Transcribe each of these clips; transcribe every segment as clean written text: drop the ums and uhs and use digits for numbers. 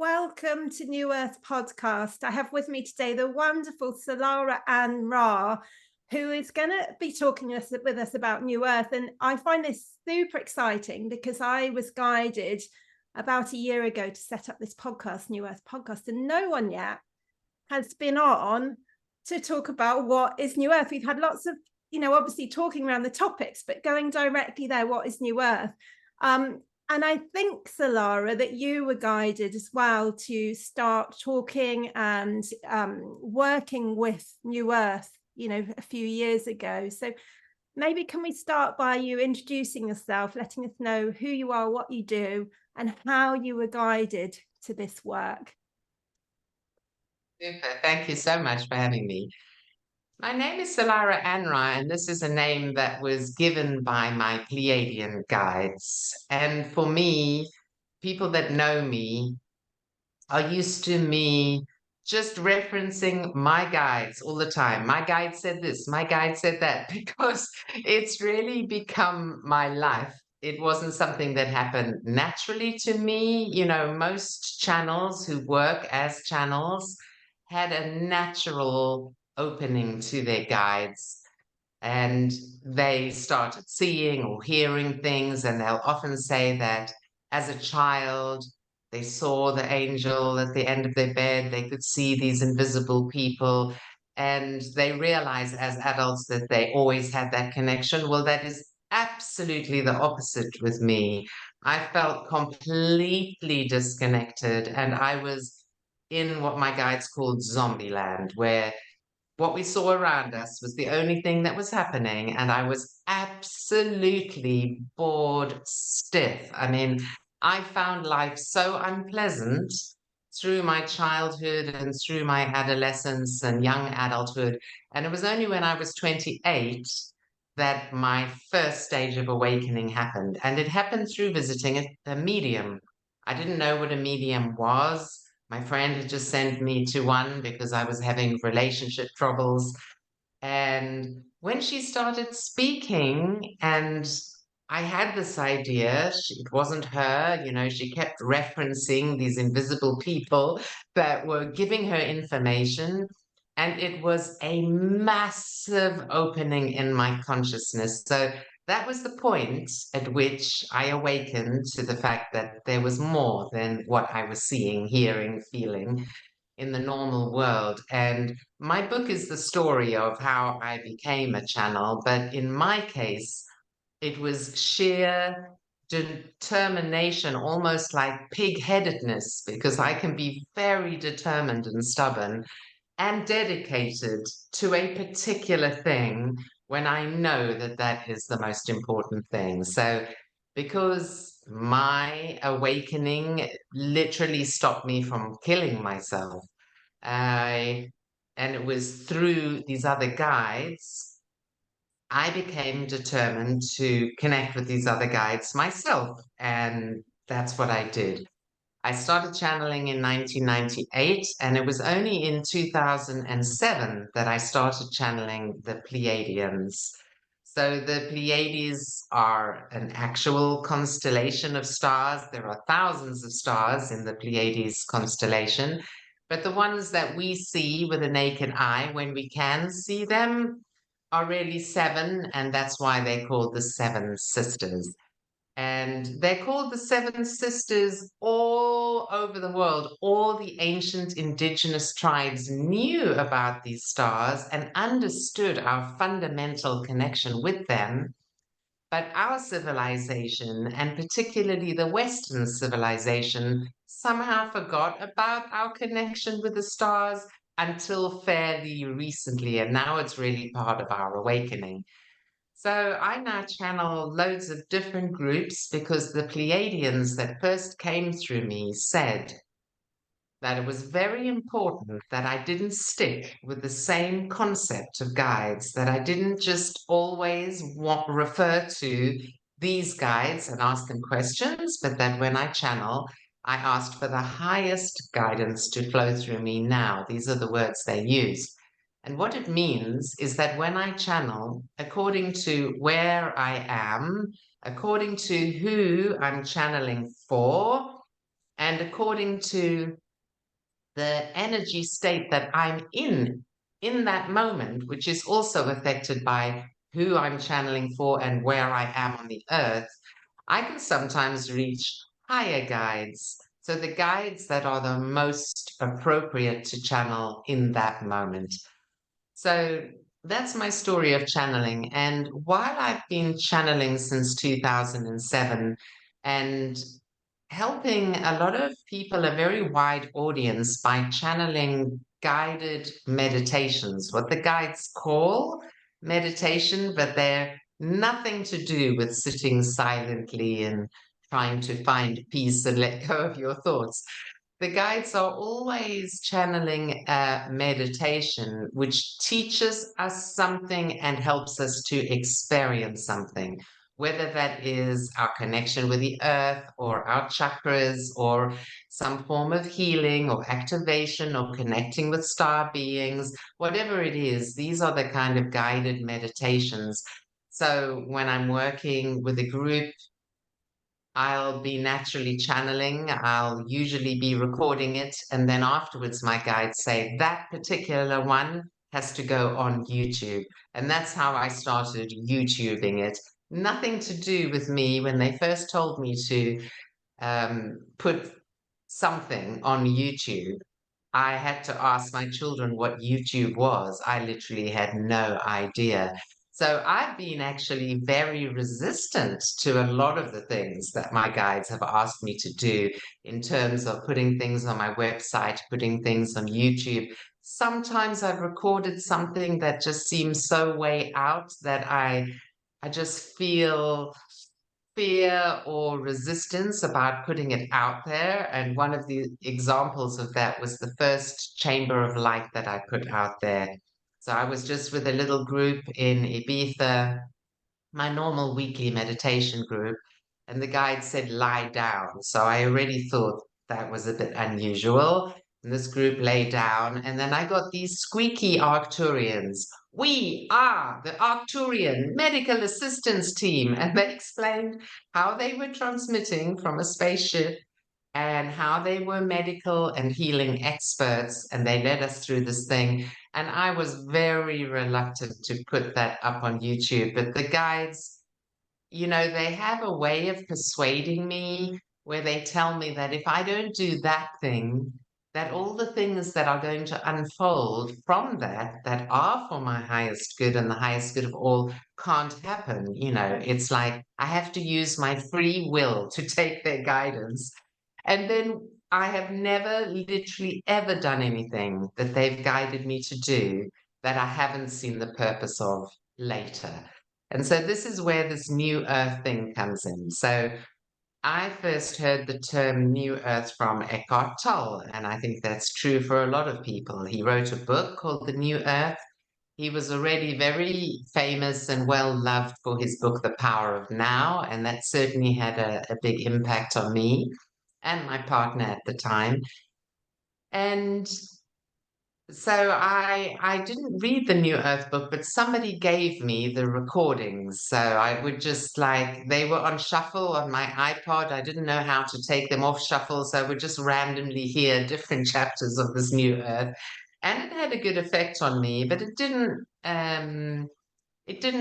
welcome to New Earth Podcast. I have with me today the wonderful Solara An-Ra, who is going to be talking with us about New Earth. And I find this super exciting because I was guided about a year ago to set up this podcast, New Earth Podcast, and no one yet has been on to talk about what is New Earth. We've had lots of, obviously talking around the topics, but going directly there, what is New Earth? And I think, Solara, that you were guided as well to start talking and working with New Earth, a few years ago. So maybe can we start by you introducing yourself, letting us know who you are, what you do, and how you were guided to this work. Super. Thank you so much for having me. My name is Solara An-Ra, and this is a name that was given by my Pleiadian guides. And for me, people that know me are used to me just referencing my guides all the time. My guide said this, my guide said that, because it's really become my life. It wasn't something that happened naturally to me. Most channels who work as channels had a natural opening to their guides, and they started seeing or hearing things, and they'll often say that as a child they saw the angel at the end of their bed, they could see these invisible people, and they realize as adults that they always had that connection. Well, that is absolutely the opposite with me. I felt completely disconnected, and I was in what my guides called zombie land, where what we saw around us was the only thing that was happening, and I was absolutely bored stiff. I mean, I found life so unpleasant through my childhood and through my adolescence and young adulthood. And it was only when I was 28 that my first stage of awakening happened. And it happened through visiting a medium. I didn't know what a medium was. My friend had just sent me to one because I was having relationship troubles. And when she started speaking, and I had this idea, it wasn't her, she kept referencing these invisible people that were giving her information. And it was a massive opening in my consciousness. So that was the point at which I awakened to the fact that there was more than what I was seeing, hearing, feeling in the normal world. And my book is the story of how I became a channel. But in my case, it was sheer determination, almost like pig-headedness, because I can be very determined and stubborn and dedicated to a particular thing when I know that that is the most important thing. So because my awakening literally stopped me from killing myself, and it was through these other guides, I became determined to connect with these other guides myself. And that's what I did. I started channeling in 1998, and it was only in 2007 that I started channeling the Pleiadians. So the Pleiades are an actual constellation of stars. There are thousands of stars in the Pleiades constellation, but the ones that we see with the naked eye, when we can see them, are really seven, and that's why they're called the Seven Sisters. And they're called the Seven Sisters all over the world. All the ancient indigenous tribes knew about these stars and understood our fundamental connection with them. But our civilization, and particularly the Western civilization, somehow forgot about our connection with the stars until fairly recently. And now it's really part of our awakening. So I now channel loads of different groups because the Pleiadians that first came through me said that it was very important that I didn't stick with the same concept of guides, that I didn't just always refer to these guides and ask them questions, but that when I channel, I asked for the highest guidance to flow through me now. These are the words they use. And what it means is that when I channel, according to where I am, according to who I'm channeling for, And according to the energy state that I'm in that moment, which is also affected by who I'm channeling for and where I am on the earth, I can sometimes reach higher guides. So the guides that are the most appropriate to channel in that moment. So that's my story of channeling. And while I've been channeling since 2007 and helping a lot of people, a very wide audience, by channeling guided meditations, what the guides call meditation, but they're nothing to do with sitting silently and trying to find peace and let go of your thoughts. The guides are always channeling a meditation which teaches us something and helps us to experience something, whether that is our connection with the earth or our chakras or some form of healing or activation or connecting with star beings, whatever it is, these are the kind of guided meditations. So when I'm working with a group, I'll be naturally channeling. I'll usually be recording it. And then afterwards, my guides say that particular one has to go on YouTube. And that's how I started YouTubing it. Nothing to do with me when they first told me to put something on YouTube. I had to ask my children what YouTube was. I literally had no idea. So I've been actually very resistant to a lot of the things that my guides have asked me to do in terms of putting things on my website, putting things on YouTube. Sometimes I've recorded something that just seems so way out that I just feel fear or resistance about putting it out there. And one of the examples of that was the first Chamber of Light that I put out there. So I was just with a little group in Ibiza, my normal weekly meditation group, and the guide said, lie down. So I already thought that was a bit unusual. And this group lay down, and then I got these squeaky Arcturians. We are the Arcturian Medical Assistance Team. And they explained how they were transmitting from a spaceship and how they were medical and healing experts. And they led us through this thing. And I was very reluctant to put that up on YouTube. But the guides, they have a way of persuading me where they tell me that if I don't do that thing, that all the things that are going to unfold from that, that are for my highest good and the highest good of all, can't happen. It's like I have to use my free will to take their guidance. And then I have never literally ever done anything that they've guided me to do that I haven't seen the purpose of later. And so this is where this new earth thing comes in. So I first heard the term new earth from Eckhart Tolle, and I think that's true for a lot of people. He wrote a book called The New Earth. He was already very famous and well loved for his book, The Power of Now, and that certainly had a big impact on me and my partner at the time. And so I didn't read the New Earth book, but somebody gave me the recordings. So I would just they were on shuffle on my iPod. I didn't know how to take them off shuffle, so I would just randomly hear different chapters of this New Earth. And it had a good effect on me, but it didn't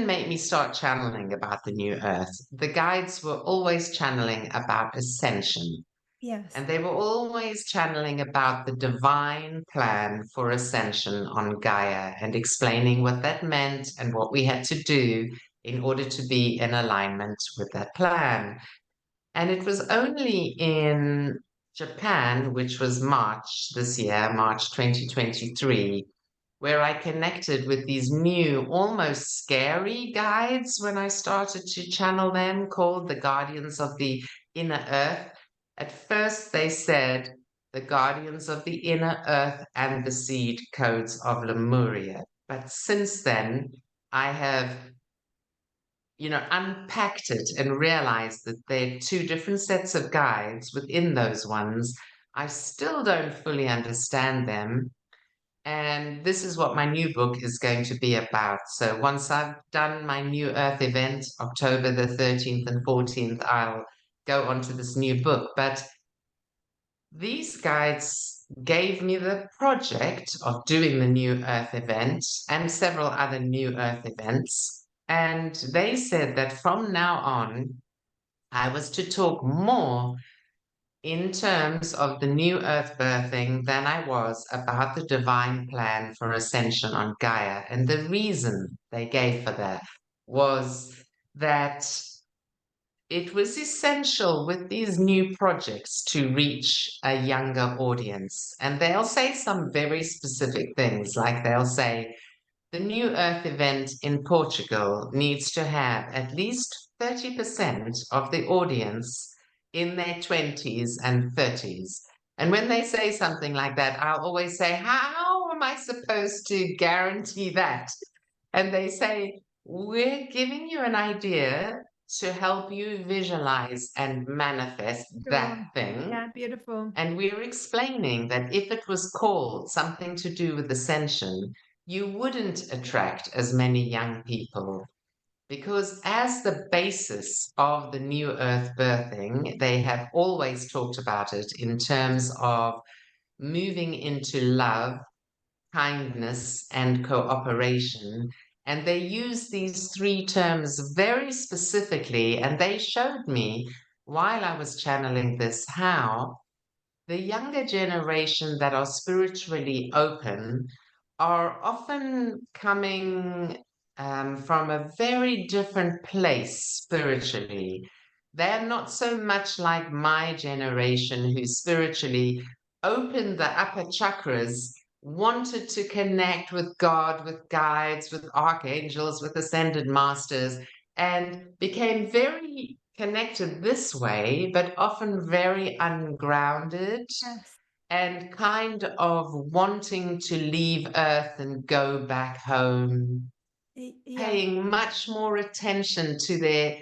make me start channeling about the New Earth. The guides were always channeling about ascension. Yes. And they were always channeling about the divine plan for ascension on Gaia and explaining what that meant and what we had to do in order to be in alignment with that plan. And it was only in Japan, which was March this year, March 2023, where I connected with these new, almost scary guides when I started to channel them, called the Guardians of the Inner Earth. At first, they said the Guardians of the Inner Earth and the Seed Codes of Lemuria. But since then, I have unpacked it and realized that there are two different sets of guides within those ones. I still don't fully understand them. And this is what my new book is going to be about. So once I've done my New Earth event, October the 13th and 14th, I'll go on to this new book. But these guides gave me the project of doing the New Earth event and several other New Earth events. And they said that from now on, I was to talk more in terms of the New Earth birthing than I was about the divine plan for ascension on Gaia. And the reason they gave for that was that it was essential with these new projects to reach a younger audience. And they'll say some very specific things, like they'll say, the New Earth event in Portugal needs to have at least 30% of the audience in their 20s and 30s. And when they say something like that, I'll always say, how am I supposed to guarantee that? And they say, we're giving you an idea to help you visualize and manifest Sure. that thing. Yeah, beautiful. And we're explaining that if it was called something to do with ascension, you wouldn't attract as many young people. Because as the basis of the New Earth birthing, they have always talked about it in terms of moving into love, kindness, and cooperation. And they use these three terms very specifically. And they showed me while I was channeling this how the younger generation that are spiritually open are often coming from a very different place spiritually. They're not so much like my generation who spiritually opened the upper chakras, wanted to connect with God, with guides, with archangels, with ascended masters, and became very connected this way, but often very ungrounded Yes. and kind of wanting to leave Earth and go back home, Yeah. paying much more attention to their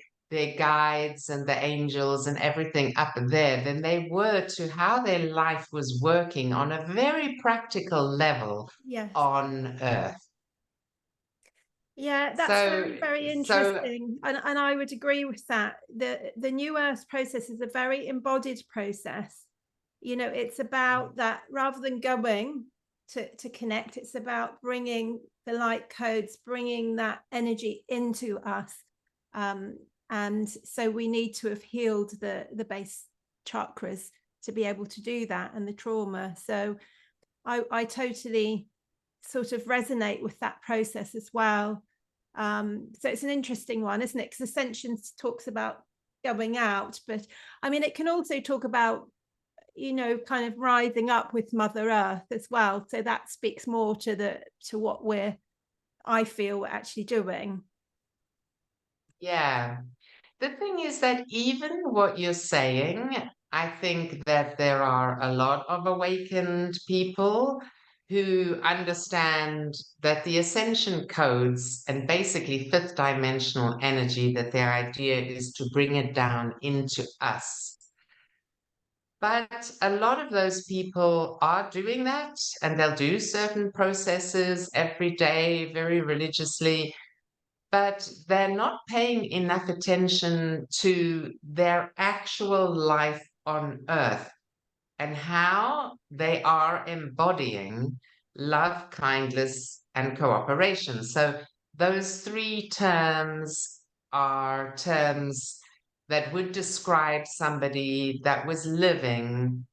guides and the angels and everything up there than they were to how their life was working on a very practical level Yes. on Earth. Yeah, that's So, very, very so interesting. And I would agree with that. The New Earth process is a very embodied process. You know, it's about that rather than going to connect, it's about bringing the light codes, bringing that energy into us. And so we need to have healed the base chakras to be able to do that, and the trauma. So I totally sort of resonate with that process as well. So it's an interesting one, isn't it? Because ascension talks about going out, but I mean, it can also talk about, you know, kind of rising up with Mother Earth as well. So that speaks more to what I feel we're actually doing. yeah. The thing is that even what you're saying, I think that there are a lot of awakened people who understand that the ascension codes and basically fifth dimensional energy, that their idea is to bring it down into us. But a lot of those people are doing that, and they'll do certain processes every day very religiously, but they're not paying enough attention to their actual life on Earth and how they are embodying love, kindness, and cooperation. So, those three terms are terms that would describe somebody that was living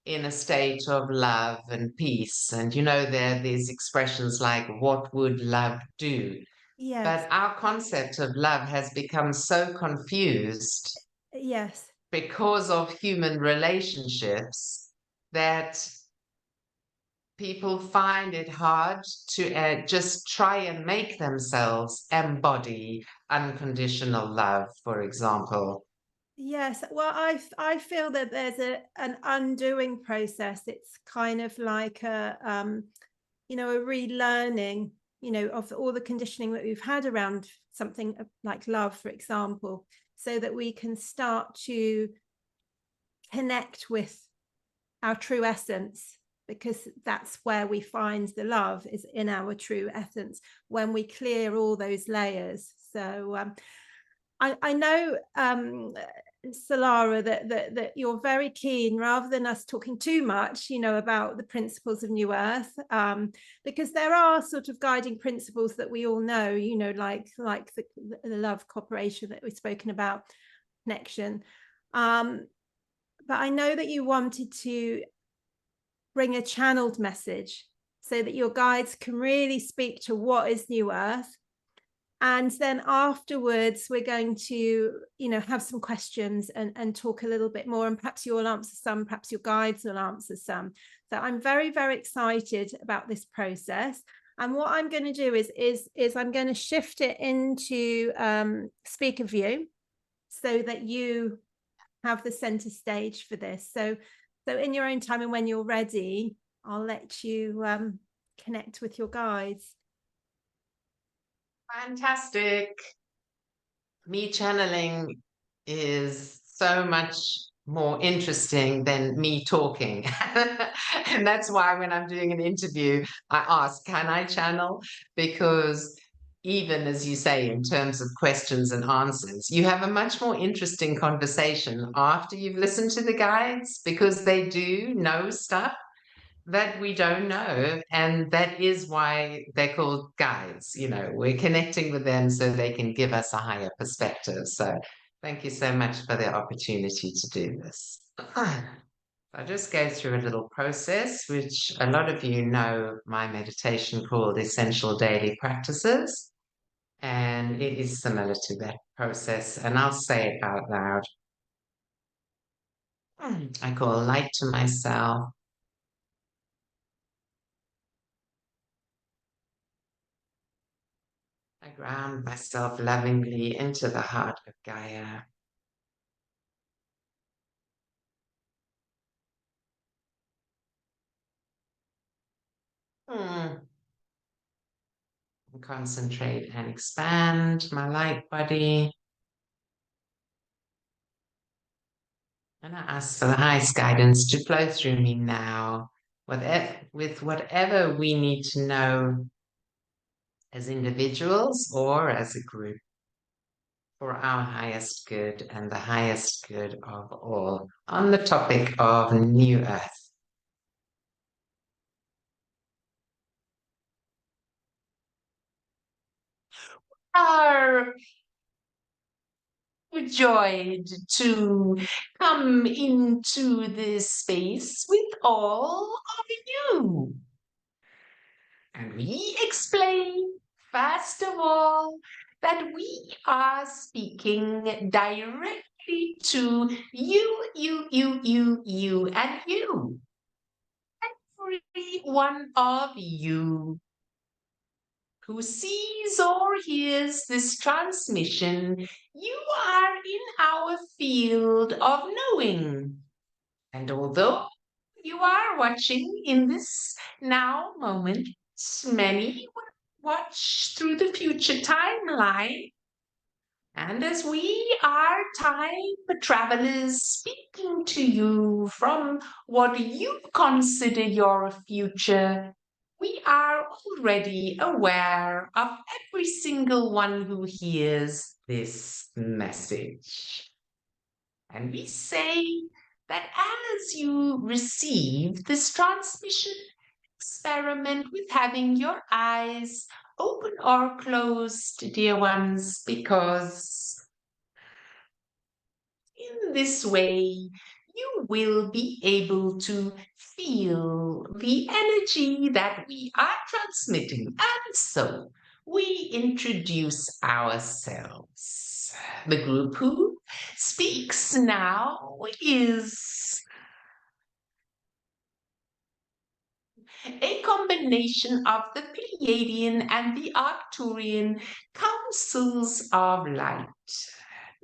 in a state of love and peace. And you know, there are these expressions like, what would love do? Yes. But our concept of love has become so confused Yes. because of human relationships that people find it hard to just try and make themselves embody unconditional love, for example. Yes, well, I feel that there's an undoing process. It's kind of like you know, a relearning, you know, of all the conditioning that we've had around something like love, for example, so that we can start to connect with our true essence, because that's where we find the love, is in our true essence when we clear all those layers. So I know Solara, that you're very keen, rather than us talking too much, about the principles of New Earth, because there are sort of guiding principles that we all know, like the love, cooperation that we've spoken about, connection. But I know that you wanted to bring a channeled message so that your guides can really speak to what is New Earth. And then afterwards, we're going to, have some questions and talk a little bit more. And perhaps you'll answer some, perhaps your guides will answer some. So I'm very, very excited about this process. And what I'm going to do is I'm going to shift it into speaker view so that you have the center stage for this. So in your own time and when you're ready, I'll let you connect with your guides. Fantastic. Me channeling is so much more interesting than me talking. And that's why when I'm doing an interview, I ask, can I channel? Because even as you say, in terms of questions and answers, you have a much more interesting conversation after you've listened to the guides, because they do know stuff that we don't know. And that is why they're called guides. We're connecting with them so they can give us a higher perspective. So thank you so much for the opportunity to do this. I just go through a little process, which a lot of you know my meditation called Essential Daily Practices. And it is similar to that process. And I'll say it out loud. I call light to myself. I ground myself lovingly into the heart of Gaia. Concentrate and expand my light body. And I ask for the highest guidance to flow through me now, with whatever we need to know as individuals or as a group, for our highest good and the highest good of all, on the topic of New Earth. Are overjoyed to come into this space with all of you. And we explain, first of all, that we are speaking directly to you, and you. Every one of you who sees or hears this transmission, you are in our field of knowing. And although you are watching in this now moment, many will watch through the future timeline. And as we are time travelers speaking to you from what you consider your future, we are already aware of every single one who hears this message. And we say that as you receive this transmission, experiment with having your eyes open or closed, dear ones, because in this way, you will be able to feel the energy that we are transmitting. And so we introduce ourselves. The group who speaks now is a combination of the Pleiadian and the Arcturian councils of light.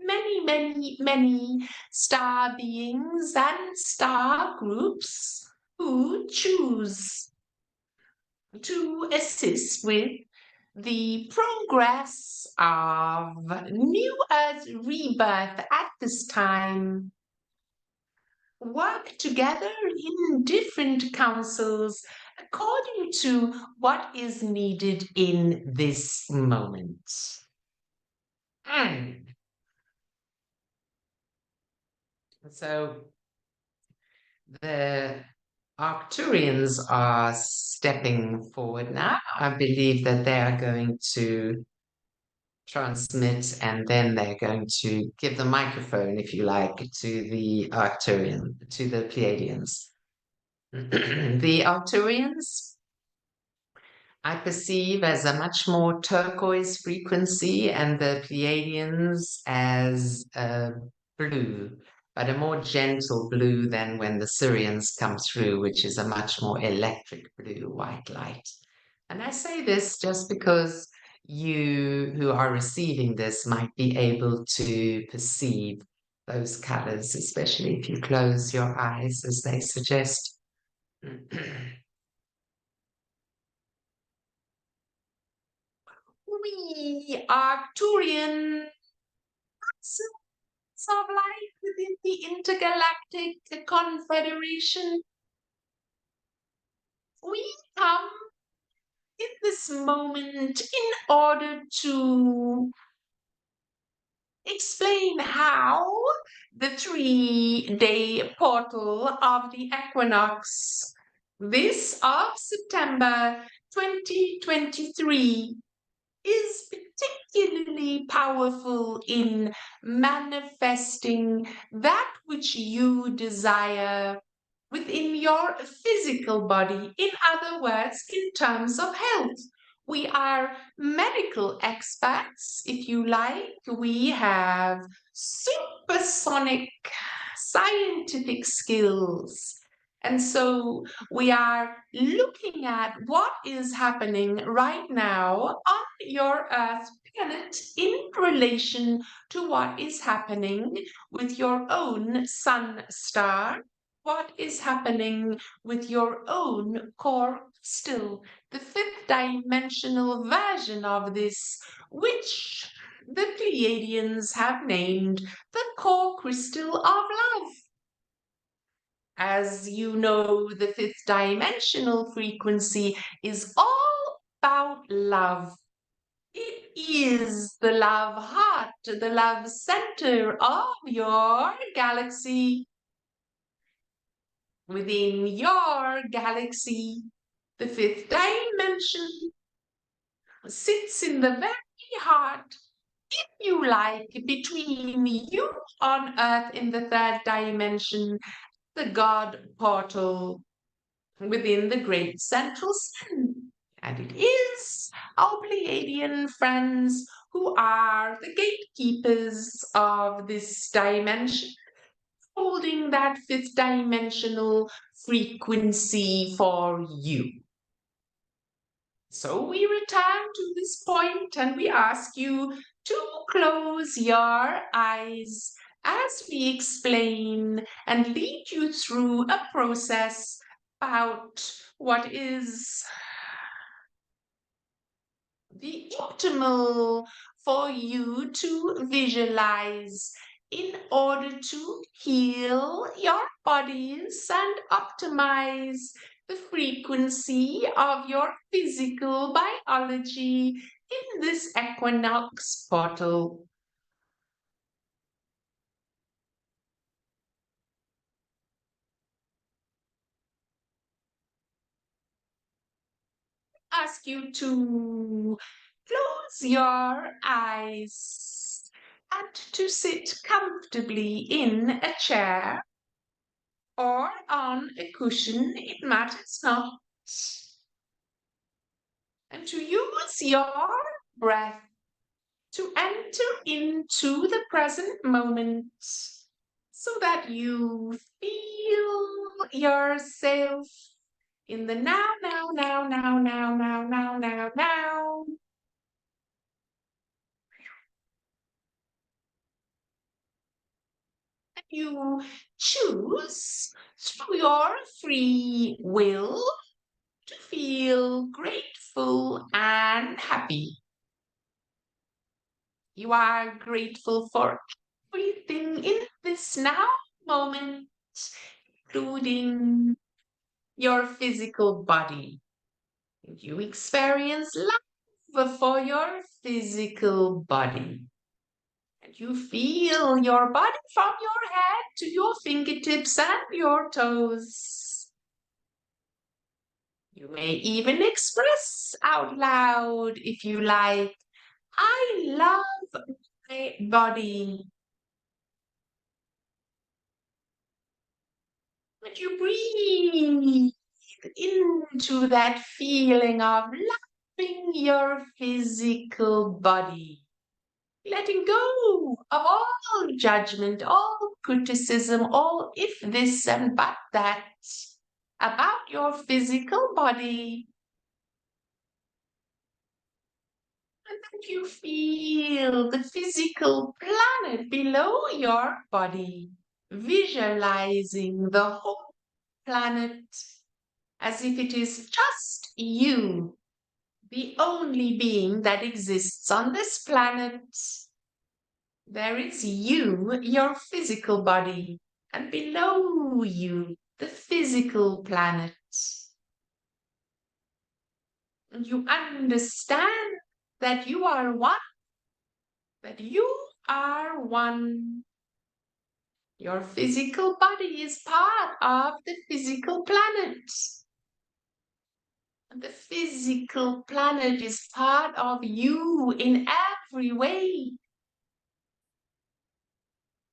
Many star beings and star groups who choose to assist with the progress of New Earth rebirth at this time, work together in different councils according to what is needed in this moment. So the Arcturians are stepping forward now. I believe that they are going to transmit, and then they're going to give the microphone, if you like, to the Arcturian, to the Pleiadians. The Arcturians I perceive as a much more turquoise frequency, and the Pleiadians as a blue, but a more gentle blue than when the Syrians come through, which is a much more electric blue, white light. And I say this just because you who are receiving this might be able to perceive those colors, especially if you close your eyes as they suggest. We Arcturian of life within the intergalactic confederation. We come in this moment in order to explain how the 3-day portal of the equinox, this of September 2023, is particularly powerful in manifesting that which you desire within your physical body. In other words, in terms of health. We are medical experts, if you like. We have supersonic scientific skills. And so we are looking at what is happening right now on your Earth planet in relation to what is happening with your own sun star, what is happening with your own core crystal, the fifth dimensional version of this, which the Pleiadians have named the core crystal of love. As you know, the fifth dimensional frequency is all about love. It is the love heart, the love center of your galaxy. Within your galaxy, the fifth dimension sits in the very heart, if you like, between you on Earth in the third dimension, the God portal within the great central sun. And it is our Pleiadian friends who are the gatekeepers of this dimension, holding that fifth dimensional frequency for you. So we return to this point and we ask you to close your eyes as we explain and lead you through a process about what is the optimal for you to visualize in order to heal your bodies and optimize the frequency of your physical biology in this equinox portal. Ask you to close your eyes and to sit comfortably in a chair or on a cushion, it matters not. And to use your breath to enter into the present moment so that you feel yourself in the now, now, now, now, now, now, now, now, now. And you choose through your free will to feel grateful and happy. You are grateful for everything in this now moment, including your physical body. You experience love for your physical body. And you feel your body from your head to your fingertips and your toes. You may even express out loud if you like, I love my body. And you breathe into that feeling of loving your physical body, letting go of all judgment, all criticism, all if this and but that about your physical body. And then you feel the physical planet below your body, visualizing the whole planet as if it is just you, the only being that exists on this planet. There is you, your physical body, and below you, the physical planet. And you understand that you are one, that you are one. Your physical body is part of the physical planet. And the physical planet is part of you in every way.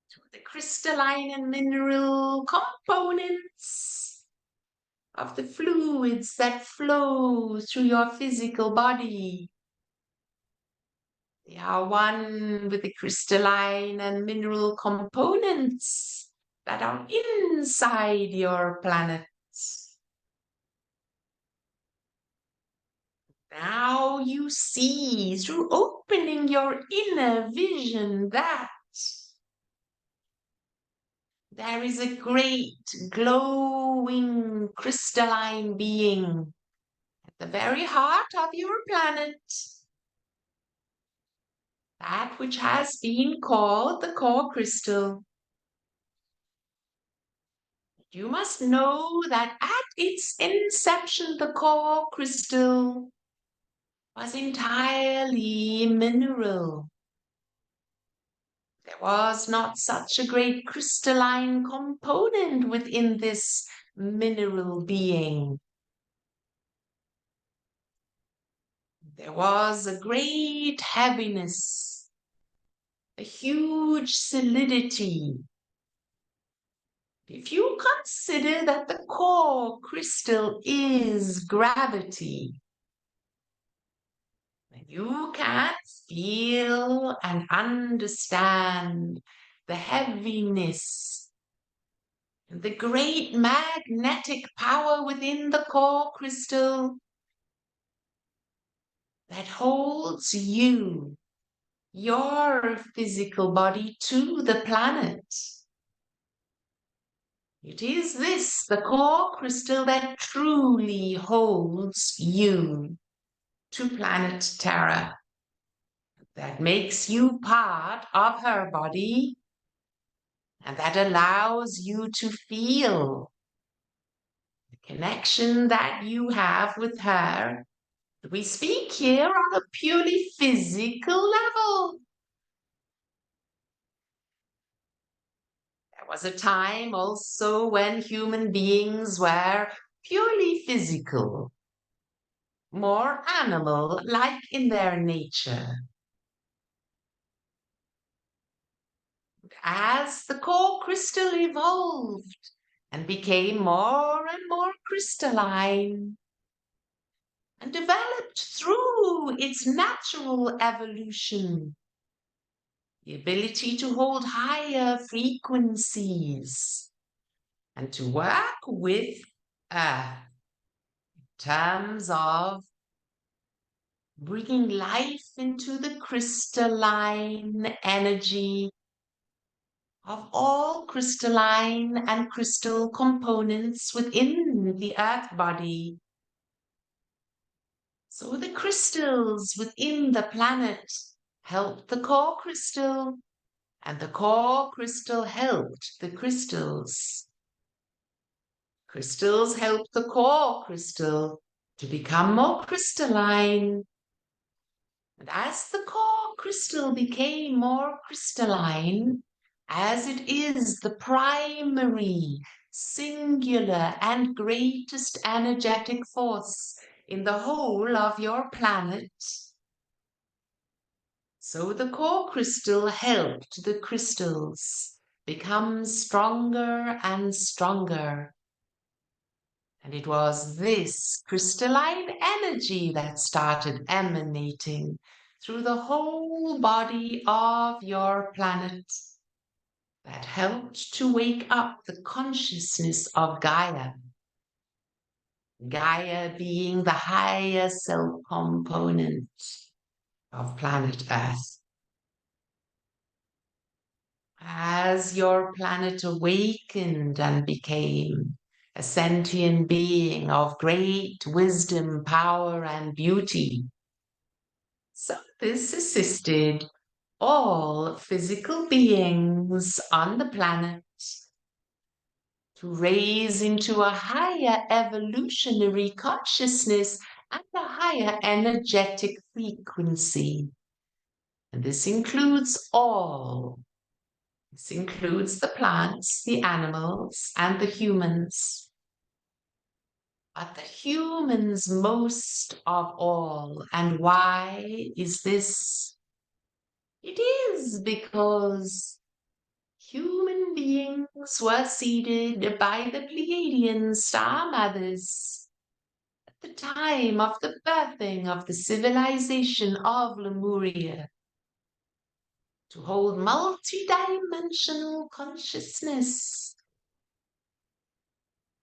So the crystalline and mineral components of the fluids that flow through your physical body. They are one with the crystalline and mineral components that are inside your planet. Now you see through opening your inner vision that there is a great glowing crystalline being at the very heart of your planet. That which has been called the core crystal. You must know that at its inception, the core crystal was entirely mineral. There was not such a great crystalline component within this mineral being. There was a great heaviness, a huge solidity. If you consider that the core crystal is gravity, then you can feel and understand the heaviness and the great magnetic power within the core crystal that holds you, your physical body, to the planet. It is this, the core crystal, that truly holds you to planet Terra, that makes you part of her body, and that allows you to feel the connection that you have with her. We speak here on a purely physical level. There was a time also when human beings were purely physical, more animal-like in their nature. As the core crystal evolved and became more and more crystalline and developed through its natural evolution, the ability to hold higher frequencies and to work with terms of bringing life into the crystalline energy of all crystalline and crystal components within the earth body. So the crystals within the planet helped the core crystal, and the core crystal helped the crystals. Crystals help the core crystal to become more crystalline. And as the core crystal became more crystalline, as it is the primary, singular, and greatest energetic force in the whole of your planet. So the core crystal helped the crystals become stronger and stronger. And it was this crystalline energy that started emanating through the whole body of your planet that helped to wake up the consciousness of Gaia. Gaia being the higher self component of planet Earth. As your planet awakened and became a sentient being of great wisdom, power, and beauty, so this assisted all physical beings on the planet to raise into a higher evolutionary consciousness and a higher energetic frequency. And this includes all. This includes the plants, the animals, and the humans. But the humans most of all. And why is this? It is because human beings were seeded by the Pleiadian star mothers at the time of the birthing of the civilization of Lemuria to hold multidimensional consciousness.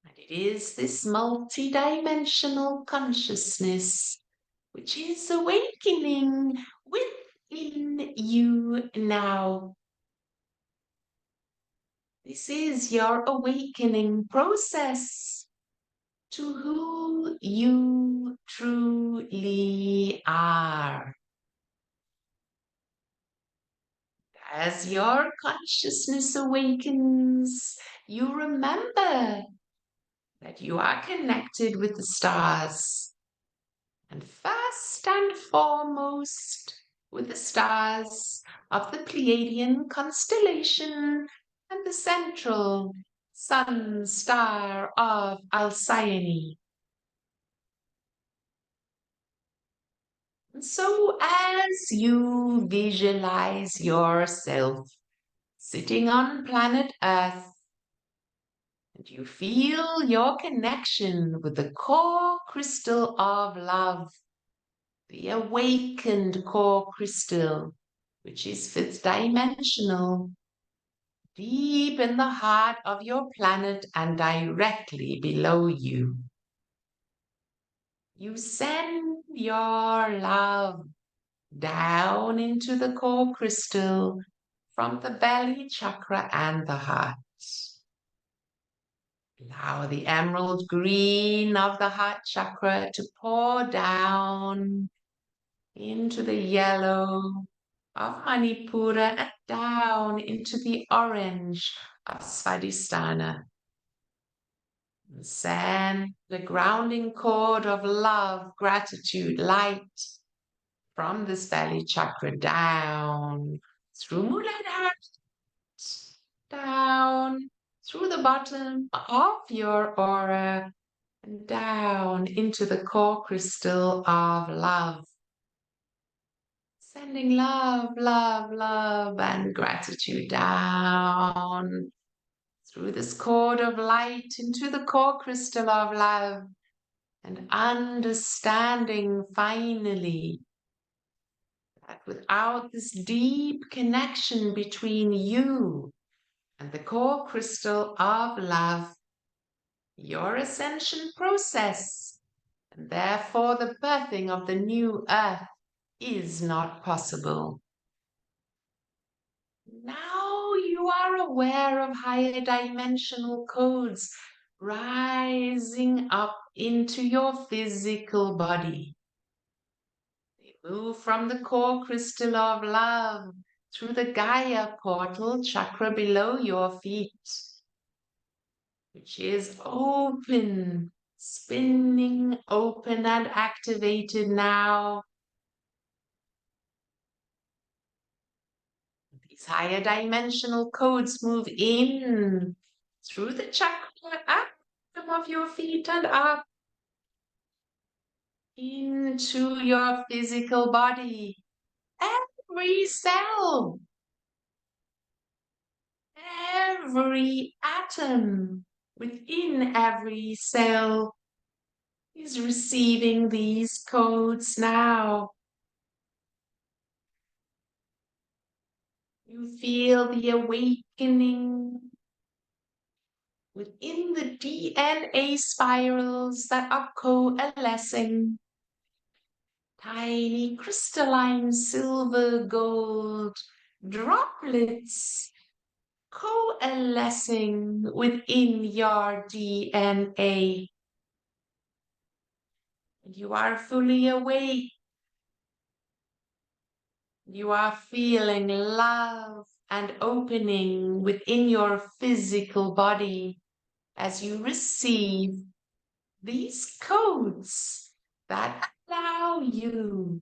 And it is this multidimensional consciousness which is awakening within you now. This is your awakening process to who you truly are. As your consciousness awakens, you remember that you are connected with the stars, and first and foremost with the stars of the Pleiadian constellation and the central sun star of Alcyone. And so as you visualize yourself sitting on planet Earth, and you feel your connection with the core crystal of love, the awakened core crystal, which is fifth dimensional, deep in the heart of your planet and directly below you. You send your love down into the core crystal from the belly chakra and the heart. Allow the emerald green of the heart chakra to pour down into the yellow of Manipura and down into the orange of Svadhisthana. And send the grounding cord of love, gratitude, light from this belly chakra down through Muladhara, down through the bottom of your aura and down into the core crystal of love. Sending love, love, love, and gratitude down through this cord of light into the core crystal of love, and understanding finally that without this deep connection between you and the core crystal of love, your ascension process, and therefore the birthing of the new earth, is not possible. Now you are aware of higher dimensional codes rising up into your physical body. They move from the core crystal of love through the Gaia portal chakra below your feet, which is open, spinning open and activated now. higher dimensional codes move in through the chakra, up of your feet and up into your physical body. Every cell, every atom within every cell is receiving these codes now. You feel the awakening within the DNA spirals that are coalescing. Tiny crystalline silver gold droplets coalescing within your DNA. You are fully awake. You are feeling love and opening within your physical body as you receive these codes that allow you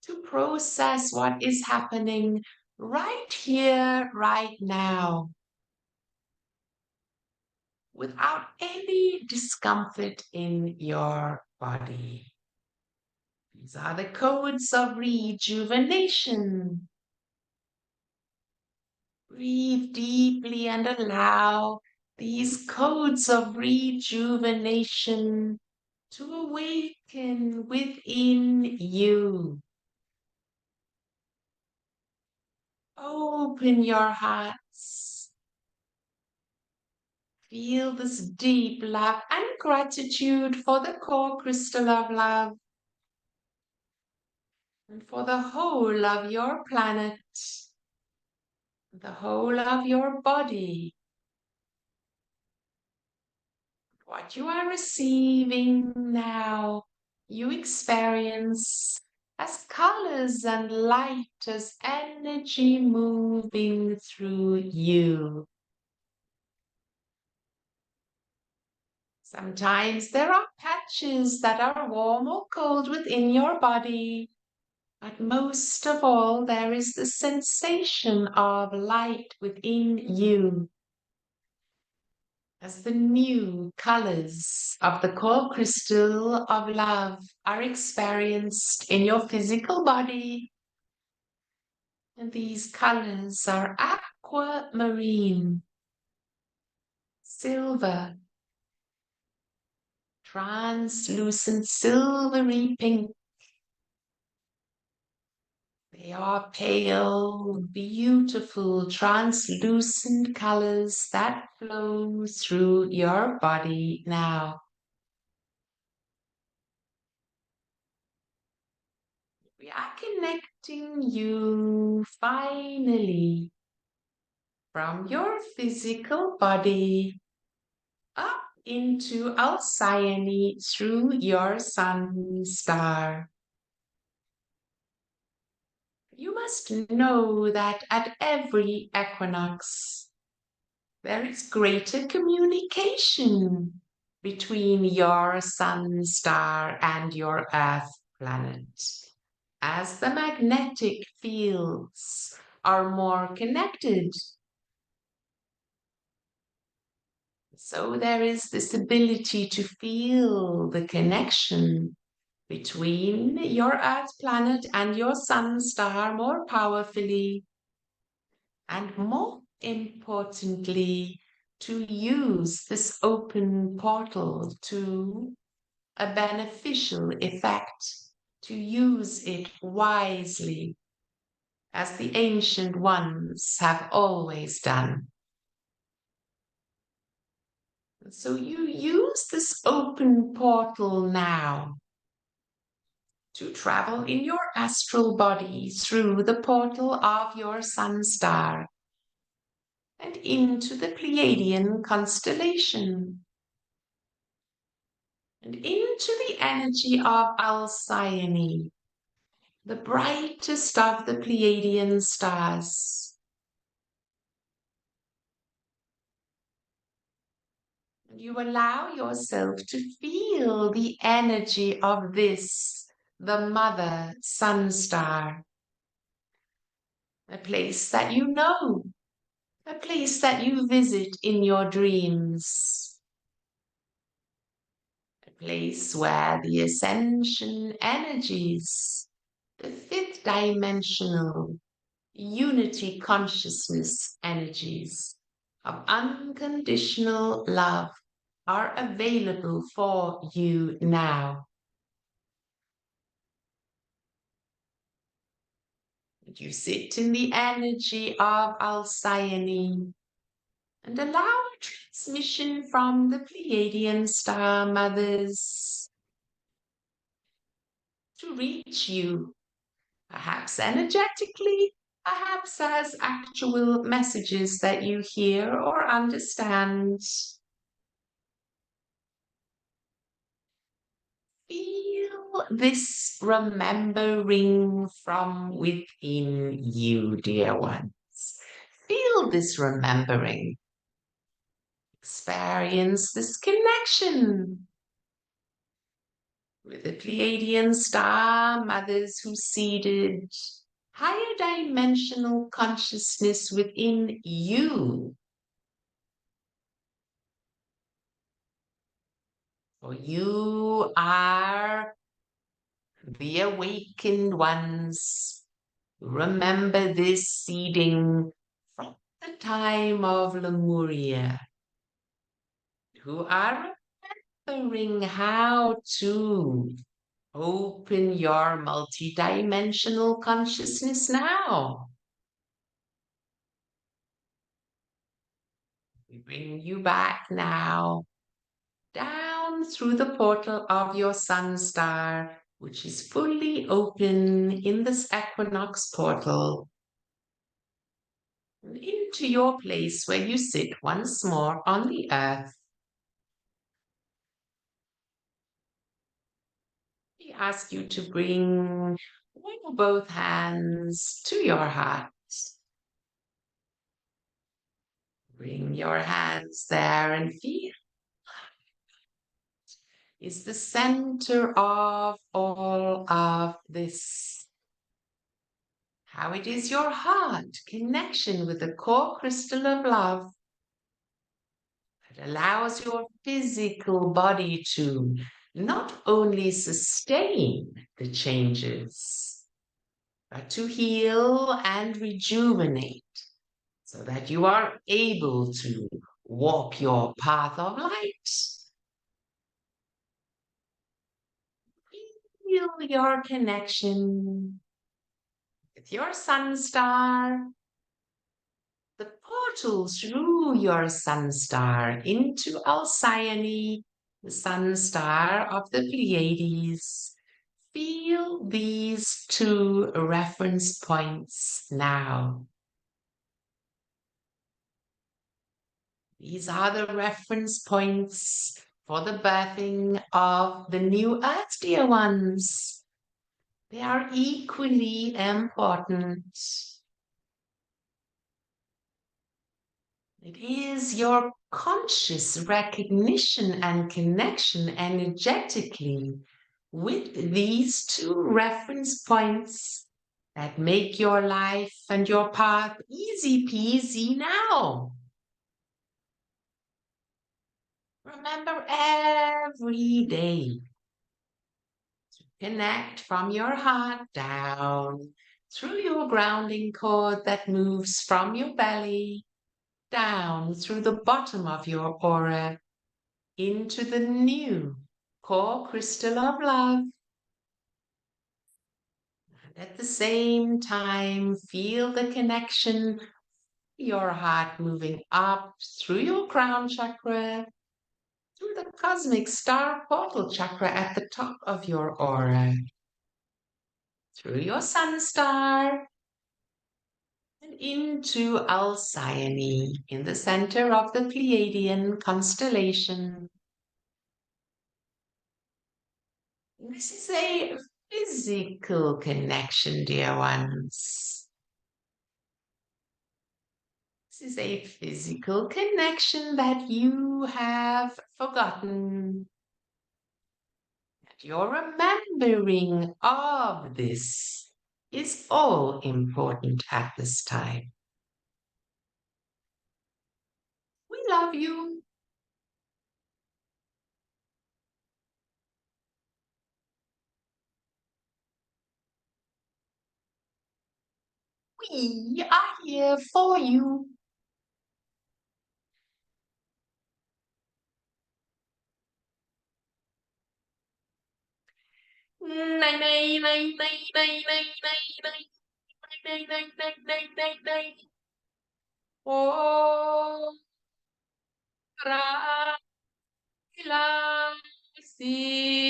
to process what is happening right here, right now, without any discomfort in your body. These are the codes of rejuvenation. Breathe deeply and allow these codes of rejuvenation to awaken within you. Open your hearts. Feel this deep love and gratitude for the core crystal of love and for the whole of your planet, the whole of your body. What you are receiving now, you experience as colors and light, as energy moving through you. Sometimes there are patches that are warm or cold within your body, but most of all, there is the sensation of light within you. As the new colors of the core crystal of love are experienced in your physical body, and these colors are aquamarine, silver, translucent silvery pink. They are pale, beautiful, translucent colors that flow through your body now. We are connecting you finally from your physical body up into Alcyone through your sun star. You must know that at every equinox, there is greater communication between your sun star and your Earth planet, as the magnetic fields are more connected. So there is this ability to feel the connection between your Earth planet and your sun star more powerfully, and more importantly, to use this open portal to a beneficial effect, to use it wisely, as the ancient ones have always done. So you use this open portal now to travel in your astral body through the portal of your sun star and into the Pleiadian constellation and into the energy of Alcyone, the brightest of the Pleiadian stars. You allow yourself to feel the energy of this, the mother sun star. a place that you know, a place that you visit in your dreams, a place where the ascension energies, the fifth dimensional unity consciousness energies of unconditional love are available for you now. You sit in the energy of Alcyone and allow a transmission from the Pleiadian star mothers to reach you, perhaps energetically, perhaps as actual messages that you hear or understand. Feel this remembering from within you, dear ones. Feel this remembering. Experience this connection with the Pleiadian star mothers who seeded higher dimensional consciousness within you. For you are the awakened ones. Remember this seeding from the time of Lemuria, who are remembering how to open your multidimensional consciousness now. We bring you back now, down through the portal of your sun star, which is fully open in this equinox portal, and into your place where you sit once more on the earth. We ask you to bring one or both hands to your heart. Bring your hands there and feel is the center of all of this. How it is your heart connection with the core crystal of love that allows your physical body to not only sustain the changes, but to heal and rejuvenate so that you are able to walk your path of light. Feel your connection with your sun star, the portal through your sun star into Alcyone, the sun star of the Pleiades. Feel these two reference points now. These are the reference points for the birthing of the new earth, dear ones. They are equally important. It is your conscious recognition and connection energetically with these two reference points that make your life and your path easy peasy now. Remember every day to connect from your heart down through your grounding cord that moves from your belly down through the bottom of your aura into the new core crystal of love. And at the same time, feel the connection, your heart moving up through your crown chakra, through the cosmic star portal chakra at the top of your aura, through your sun star, and into Alcyone in the center of the Pleiadian constellation. This is a physical connection, dear ones. This is a physical connection that you have forgotten. And you're remembering of this is all important at this time. We love you. We are here for you. Nay, nay, nay, nay, nay, nay, nay, nay, nay, nay, nay, nay, nay, nay. Oh, Situri.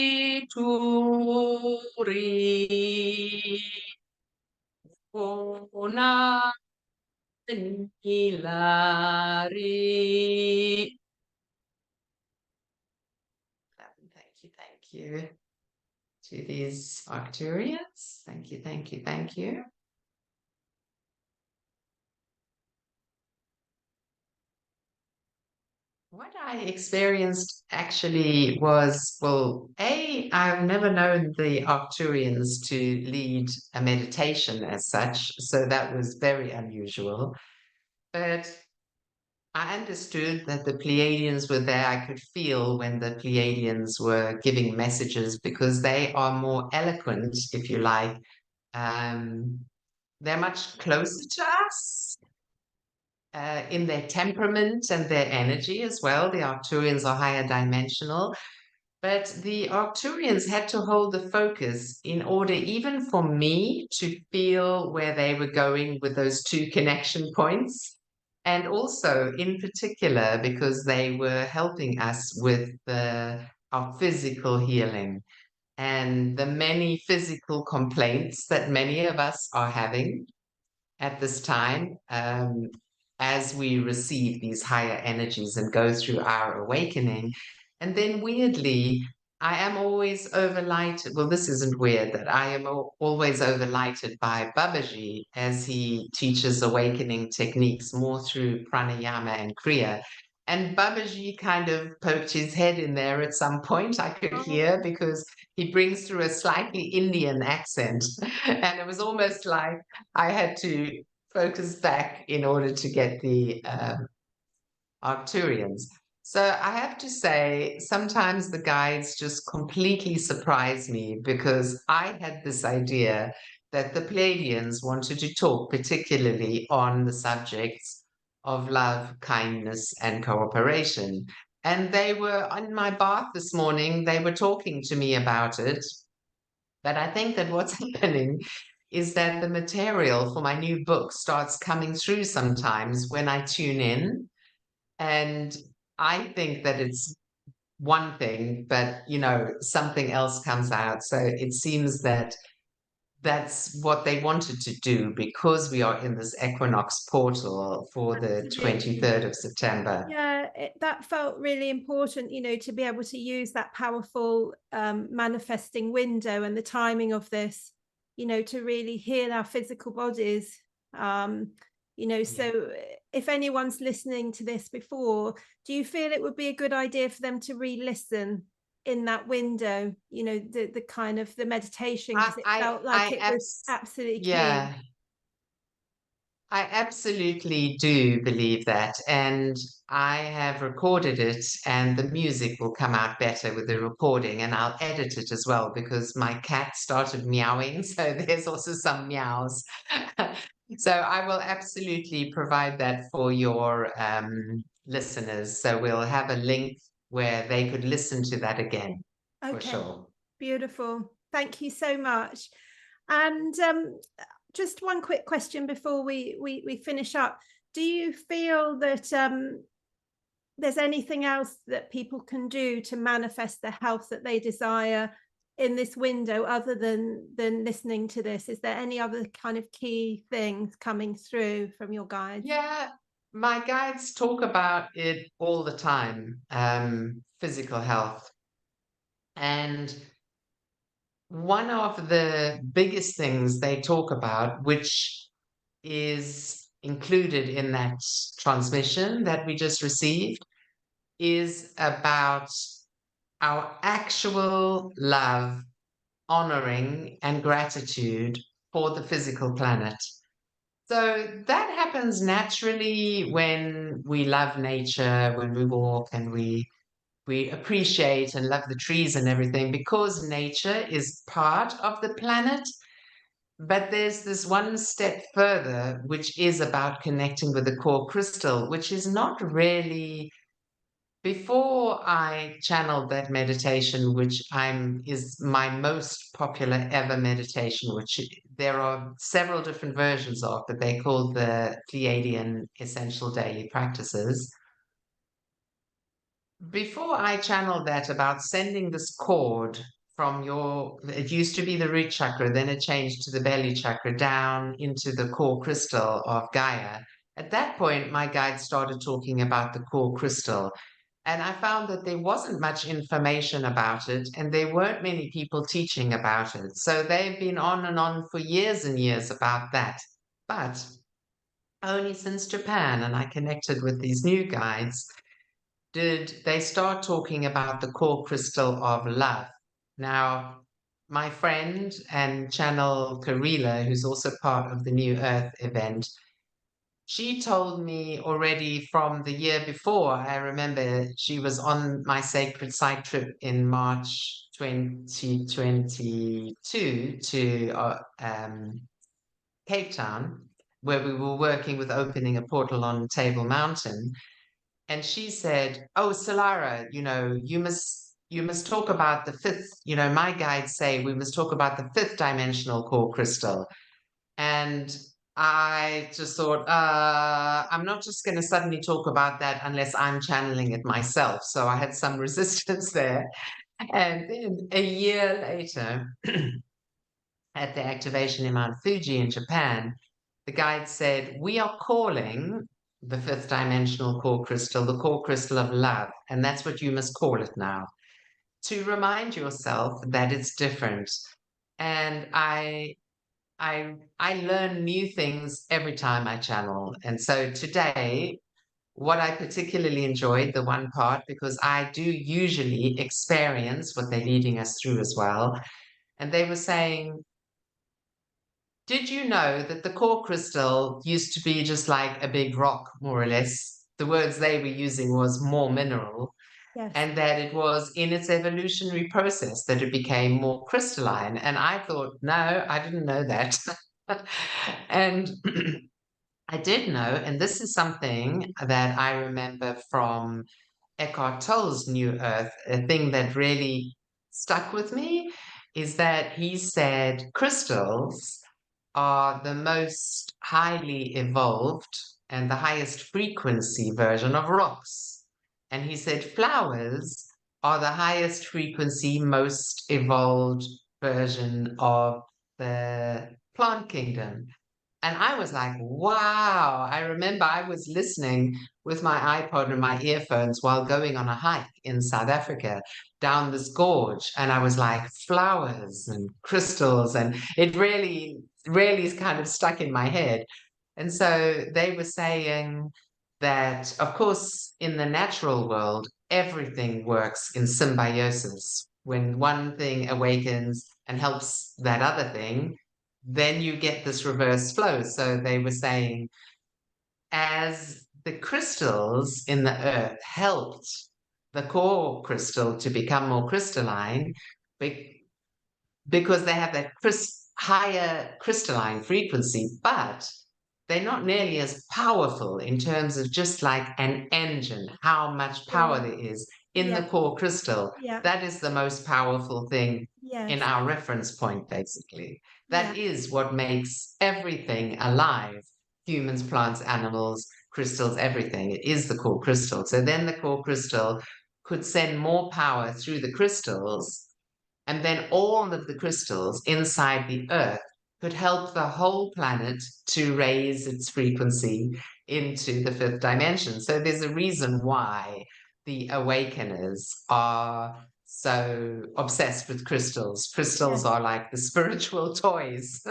Ona Hilari. Thank you to these Arcturians. Thank you, thank you, thank you. What I experienced actually was, well, I've never known the Arcturians to lead a meditation as such, so that was very unusual. But I understood that the Pleiadians were there. I could feel when the Pleiadians were giving messages because they are more eloquent, if you like. They're much closer to us in their temperament and their energy as well. The Arcturians are higher dimensional. But the Arcturians had to hold the focus in order even for me to feel where they were going with those two connection points. And also, in particular, because they were helping us with our physical healing and the many physical complaints that many of us are having at this time as we receive these higher energies and go through our awakening. And then weirdly, I am always overlighted. Well, this isn't weird that I am always overlighted by Babaji as he teaches awakening techniques more through pranayama and kriya. And Babaji kind of poked his head in there at some point, I could hear, because he brings through a slightly Indian accent. And it was almost like I had to focus back in order to get the Arcturians. So I have to say, sometimes the guides just completely surprise me because I had this idea that the Pleiadians wanted to talk particularly on the subjects of love, kindness, and cooperation. And they were in my bath this morning, they were talking to me about it. But I think that what's happening is that the material for my new book starts coming through sometimes when I tune in. And I think that it's one thing, but something else comes out. So it seems that that's what they wanted to do because we are in this equinox portal for the Absolutely. 23rd of September. Yeah, that felt really important, to be able to use that powerful manifesting window and the timing of this, to really heal our physical bodies. So if anyone's listening to this before, do you feel it would be a good idea for them to re-listen in that window, the kind of the meditation, because it felt like it was absolutely key. Yeah. I absolutely do believe that. And I have recorded it, and the music will come out better with the recording, and I'll edit it as well because my cat started meowing. So there's also some meows. So I will absolutely provide that for your listeners. So we'll have a link where they could listen to that again, for sure. Beautiful. Thank you so much. And just one quick question before we finish up. Do you feel that there's anything else that people can do to manifest the health that they desire in this window other than listening to this? Is there any other kind of key things coming through from your guides? Yeah, my guides talk about it all the time, physical health. And one of the biggest things they talk about, which is included in that transmission that we just received, is about our actual love, honoring, and gratitude for the physical planet. So that happens naturally when we love nature, when we walk and we appreciate and love the trees and everything, because nature is part of the planet. But there's this one step further, which is about connecting with the core crystal, which is not really. Before I channeled that meditation, which is my most popular ever meditation, which there are several different versions of, but they're called the Pleiadian Essential Daily Practices. Before I channeled that about sending this cord from it used to be the root chakra, then it changed to the belly chakra, down into the core crystal of Gaia. At that point, my guide started talking about the core crystal. And I found that there wasn't much information about it, and there weren't many people teaching about it. So they've been on and on for years and years about that. But only since Japan, and I connected with these new guides, did they start talking about the core crystal of love. Now, my friend and channel Karila, who's also part of the New Earth event, she told me already from the year before. I remember she was on my sacred site trip in March 2022 to Cape Town, where we were working with opening a portal on Table Mountain. And she said, "Oh, Solara, you must talk about the fifth. My guides say we must talk about the fifth dimensional core crystal." And I just thought, I'm not just going to suddenly talk about that unless I'm channeling it myself. So I had some resistance there. And then a year later, at the activation in Mount Fuji in Japan, the guide said, "We are calling the fifth dimensional core crystal the core crystal of love. And that's what you must call it now, to remind yourself that it's different." And I learn new things every time I channel. And so today, what I particularly enjoyed, the one part, because I do usually experience what they're leading us through as well. And they were saying, "Did you know that the core crystal used to be just like a big rock, more or less?" The words they were using was more mineral, Yes. and that it was in its evolutionary process that it became more crystalline. And I thought, no, I didn't know that. And I did know, and this is something that I remember from Eckhart Tolle's New Earth, a thing that really stuck with me is that he said crystals are the most highly evolved and the highest frequency version of rocks. And he said flowers are the highest frequency, most evolved version of the plant kingdom. And I was like, wow. I remember I was listening with my iPod and my earphones while going on a hike in South Africa down this gorge. And I was like, flowers and crystals. And it really, really is kind of stuck in my head. And so they were saying that, of course, in the natural world, everything works in symbiosis. When one thing awakens and helps that other thing, then you get this reverse flow. So they were saying, as the crystals in the earth helped the core crystal to become more crystalline, because they have that higher crystalline frequency, but they're not nearly as powerful in terms of just like an engine, how much power there is in the core crystal. Yeah. That is the most powerful thing in Yes. our reference point, basically. Yeah. That is what makes everything alive. Humans, plants, animals, crystals, everything. It is the core crystal. So then the core crystal could send more power through the crystals, and then all of the crystals inside the earth could help the whole planet to raise its frequency into the fifth dimension. So there's a reason why the awakeners are so obsessed with crystals. Crystals are like the spiritual toys.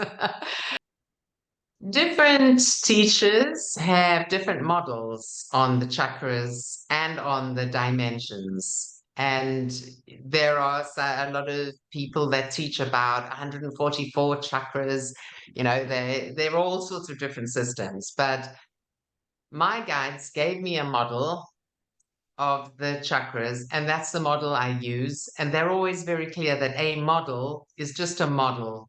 Different teachers have different models on the chakras and on the dimensions. And there are a lot of people that teach about 144 chakras. There are all sorts of different systems. But my guides gave me a model of the chakras, and that's the model I use. And they're always very clear that a model is just a model.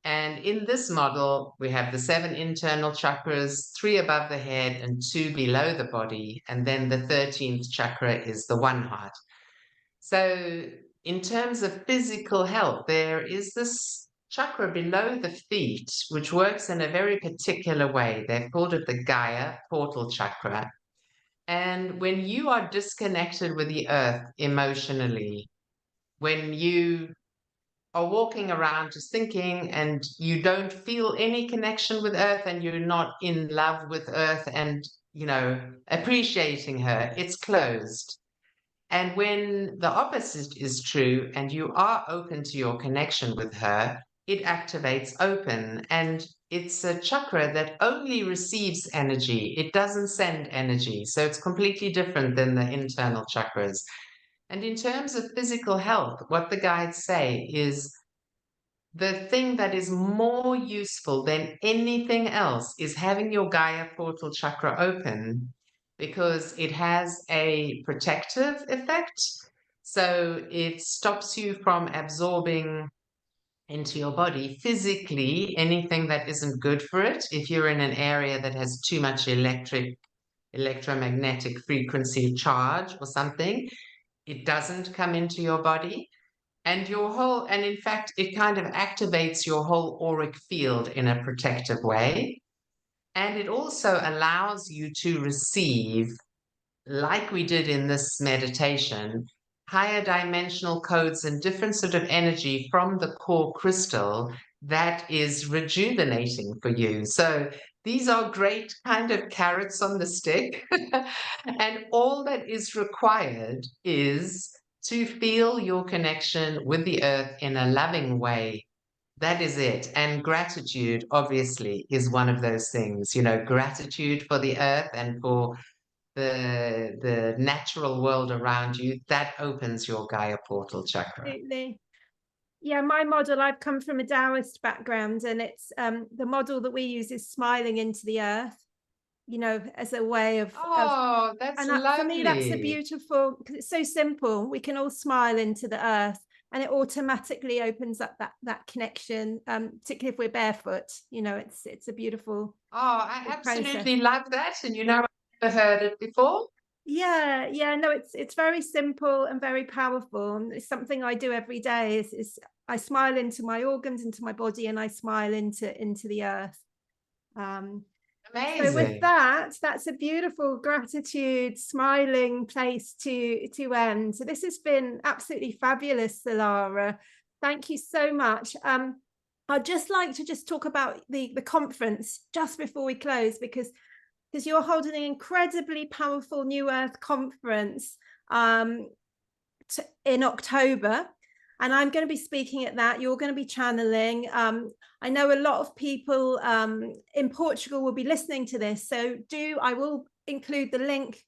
And in this model, we have the 7 internal chakras, 3 above the head and 2 below the body. And then the 13th chakra is the one heart. So in terms of physical health, there is this chakra below the feet, which works in a very particular way. They've called it the Gaia portal chakra. And when you are disconnected with the earth emotionally, when you are walking around just thinking and you don't feel any connection with earth and you're not in love with earth and, appreciating her, it's closed. And when the opposite is true and you are open to your connection with her, it activates open. And it's a chakra that only receives energy. It doesn't send energy. So it's completely different than the internal chakras. And in terms of physical health, what the guides say is the thing that is more useful than anything else is having your Gaia portal chakra open, because it has a protective effect. So it stops you from absorbing into your body physically anything that isn't good for it. If you're in an area that has too much electromagnetic frequency charge or something, it doesn't come into your body. And in fact, it kind of activates your whole auric field in a protective way. And it also allows you to receive, like we did in this meditation, higher dimensional codes and different sort of energy from the core crystal that is rejuvenating for you. So these are great kind of carrots on the stick. And all that is required is to feel your connection with the earth in a loving way. That is it. And gratitude, obviously, is one of those things, gratitude for the earth and for the natural world around you. That opens your Gaia portal chakra. Absolutely. Yeah, my model, I've come from a Taoist background, and it's the model that we use is smiling into the earth, as a way of That's and for me, that's a lovely. beautiful, because it's so simple. We can all smile into the earth, and it automatically opens up that connection, particularly if we're barefoot. It's a beautiful I process. absolutely love that. And I've never heard it before. Yeah, no, it's very simple and very powerful. And it's something I do every day. Is I smile into my organs, into my body, and I smile into the earth. So with Amazing. that's a beautiful gratitude, smiling place to end. So this has been absolutely fabulous, Solara. Thank you so much. I'd just like to talk about the conference just before we close, because you're holding an incredibly powerful New Earth conference in October. And I'm going to be speaking at that. You're going to be channeling. I know a lot of people in Portugal will be listening to this. So I will include the link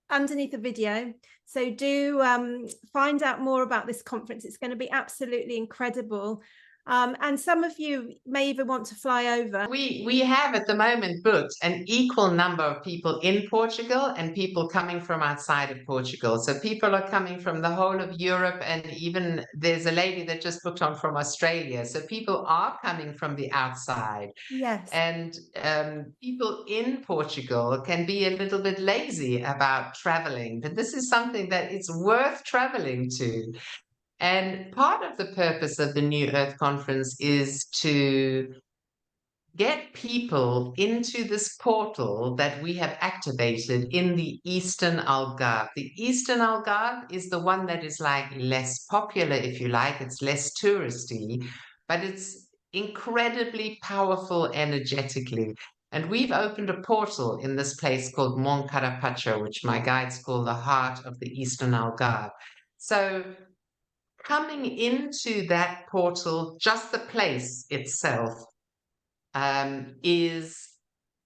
underneath the video. So do find out more about this conference. It's going to be absolutely incredible. And some of you may even want to fly over. We have at the moment booked an equal number of people in Portugal and people coming from outside of Portugal. So people are coming from the whole of Europe, and even there's a lady that just booked on from Australia. So people are coming from the outside. Yes. And people in Portugal can be a little bit lazy about traveling, but this is something that it's worth traveling to. And part of the purpose of the New Earth Conference is to get people into this portal that we have activated in the Eastern Algarve. The Eastern Algarve is the one that is like less popular, if you like. It's less touristy, but it's incredibly powerful energetically. And we've opened a portal in this place called Moncarapacha, which my guides call the heart of the Eastern Algarve. So coming into that portal, just the place itself, is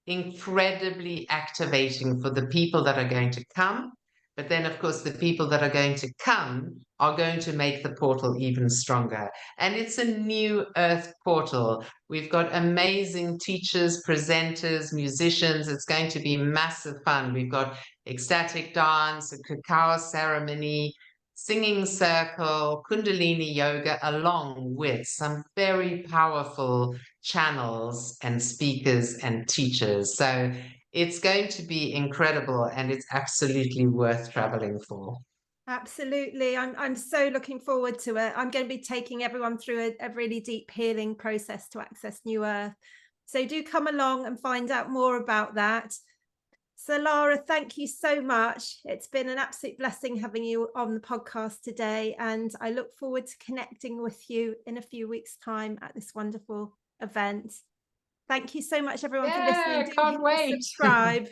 incredibly activating for the people that are going to come, But then, of course, the people that are going to come are going to make the portal even stronger. And it's a new Earth portal. We've got amazing teachers, presenters, musicians. It's going to be massive fun. We've got ecstatic dance, a cacao ceremony, singing circle, Kundalini yoga, along with some very powerful channels and speakers and teachers. So it's going to be incredible, and it's absolutely worth traveling for. Absolutely. I'm so looking forward to it. I'm going to be taking everyone through a really deep healing process to access New Earth. So do come along and find out more about that. Solara, thank you so much. It's been an absolute blessing having you on the podcast today, and I look forward to connecting with you in a few weeks' time at this wonderful event. Thank you so much, everyone, for listening. Yeah, Do can't hit the wait. subscribe.